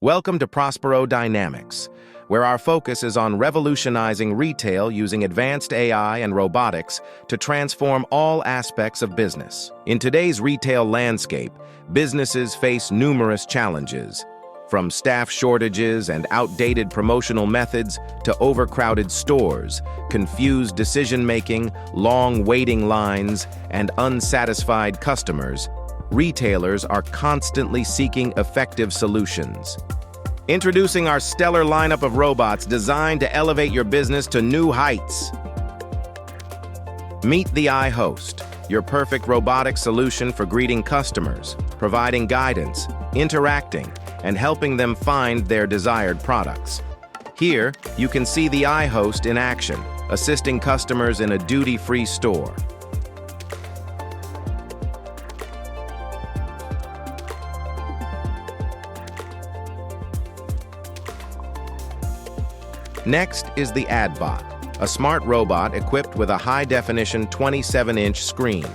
Welcome to Prospero Dynamics, where our focus is on revolutionizing retail using advanced AI and robotics to transform all aspects of business. In today's retail landscape, businesses face numerous challenges, from staff shortages and outdated promotional methods to overcrowded stores, confused decision-making, long waiting lines, and unsatisfied customers. Retailers are constantly seeking effective solutions. Introducing our stellar lineup of robots designed to elevate your business to new heights. Meet the iHost, your perfect robotic solution for greeting customers, providing guidance, interacting, and helping them find their desired products. Here, you can see the iHost in action, assisting customers in a duty-free store. Next is the AdBot, a smart robot equipped with a high-definition 27-inch screen.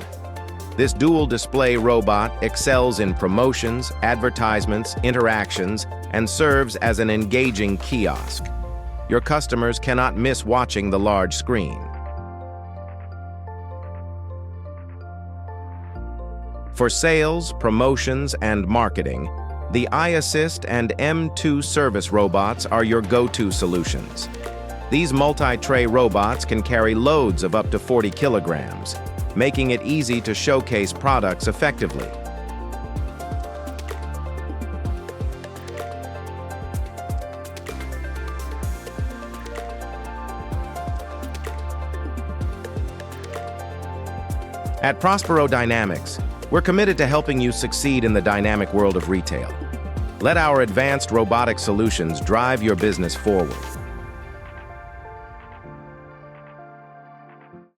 This dual-display robot excels in promotions, advertisements, interactions, and serves as an engaging kiosk. Your customers cannot miss watching the large screen. For sales, promotions, and marketing, the iAssist and M2 service robots are your go-to solutions. These multi-tray robots can carry loads of up to 40 kilograms, making it easy to showcase products effectively. At Prospero Dynamics, we're committed to helping you succeed in the dynamic world of retail. Let our advanced robotic solutions drive your business forward.